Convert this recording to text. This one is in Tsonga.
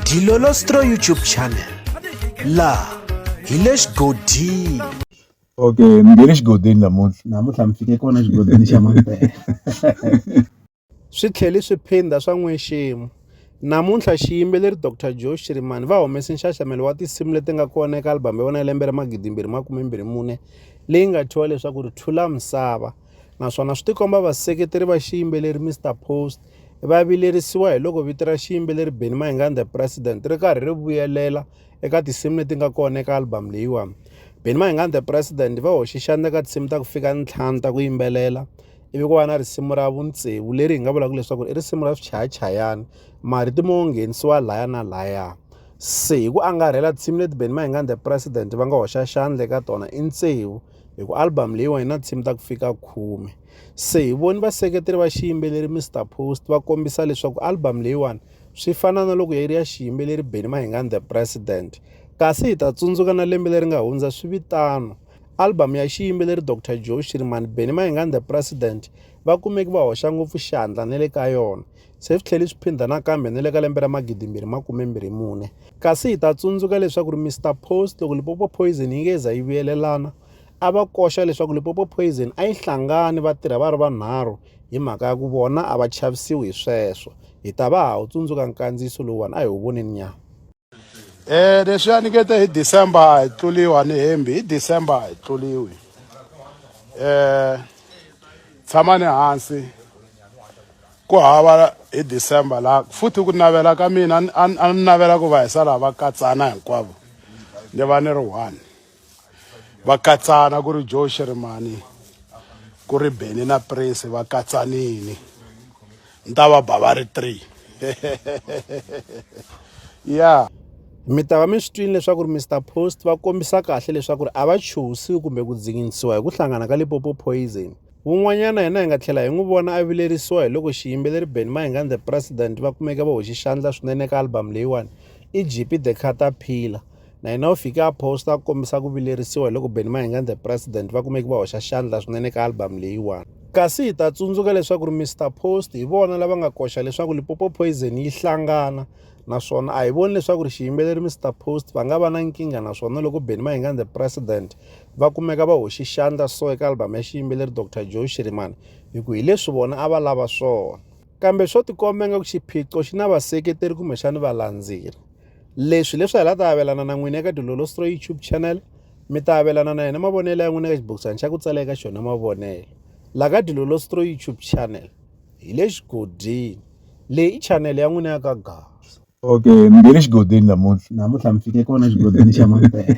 Dilolostro YouTube channel. La hi xigodini. Okay, ni nge le xigodini namuntlha mi fike kona xigodini xa Mampela. Swi tlheli swi phinda swa n'wexemu. Namuntlha xiyimbeleri Dr Joe Shirimani va humese nxaxamelo wa tinsimu leti nga kona eka alibamu ya vona ya lembe ra 2024 leyi nga thyiwa leswaku ri Thula Misava. Naswona swi tikomba vaseketeri va xiyimbeleri Mr Post va vilerisiwa hi loko vito ra xiyimbeleri Benny Mayengani the President ri karhi ri vuyelela eka tinsimu leti nga kona eka alibamu leyiwani. Benny Mayengani the President va hoxe xandla eka tinsimu ta ku fika 5 ta ku yimbelela, ivi ku va na risimu ra vutsevu leri hi nga vulaka leswaku i risimu ra swichayachayani marito mo nghenisiwa laya na laya. Se hi ku angarhela tinsimu leti Benny Mayengani the President va nga hoxa xandla eka tona i tsevu, hi ku alibamu leyiwani na tinsimu ta ku fika 10. Se hi voni vaseketeri va xiyimbeleri Mr Post va kombisa leswaku alibamu leyiwani swi fana na loko yi ri ya xiyimbeleri Benny Mayengani the President, kasi hi ta tsundzuka na lembe leri nga hundza swivitano alibamu ya xiyimbeleri Dr Joe Shirimani Benny Mayengani the President va kumeki va hoxa ngopfu xandla na le ka yona. Se swi tlheli swi phinda nakambe na le ka lembe ra 2024, kasi hi ta tsundzuka leswaku ri Mr Post loko Limpopo Poison yi nge za yi vuyelelana a va koxa leswaku Limpopo Poison a yi hlangani va tirha va ri vanharhu hi mhaka ya ku vona a va chavisiwi hi sweswo. Hi ta va ha wu tsundzuka nkandziyiso lowuwani a hi wu voneni nyana. Leswi a ni nge te hi December hi tluliwa ni hembi hi December hi tluliwi. Tshamani hansi ku hava hi December la futhi ku navela ka mina a ni navela ku va hi sala va katsana hinkwavo ni va ni ri one va katsana ku ri Joe Shirimani ku ri Benny na Prince va katsanini ni ta va ba va ri 3 yeah. Mi ta va mi swi twile leswaku ri Mr Post va kombisa kahle leswaku ri a va chuhisiwi kumbe ku dzinyisiwa hi ku hlangana ka Limpopo Poison. Wun'wanyana hina hi nga tlhela hi n'wi vona a vilerisiwa hi loko xiyimbeleri Benny Mayengani the President va kumeka va hoxi xandla swinene eka alibamu leyiwani i JP the Caterpillar. Na hina u fike a posta a kombisa ku vilerisiwa hi loko Benny Mayengani the President va kumeki va hoxa xandla swinene eka alibamu leyiwani. Kasi hi ta tsundzuka leswaku ri Mr Post hi vona lava nga koxa leswaku Limpopo Poison yi hlangana, naswona a hi voni leswaku ri xiyimbeleri Mr Post va nga va na nkingha naswona loko Benny Mayengani the President va kumeka va hoxi xandla so eka alibamu ya xiyimbeleri Dr Joe Shirimani hi ku hi leswi vona a va lava swona. Kambe swo tikomba nga ku xiphiqo xi na vaseketeri kumbexani valandzeri. Leswi hi la ta avelana na n'wina eka Dilolostro YouTube channel, mi ta avelana na yena mavonelo ya n'wina eka xibokisana xa ku tsala eka xona mavonelo. La ka Dilolostro YouTube channel hi le xigodini, leyi i channel ya n'wina ya ka Gas. Okay, ni nge le xigodini namuntlha mi fike kona xigodini xa Mampela.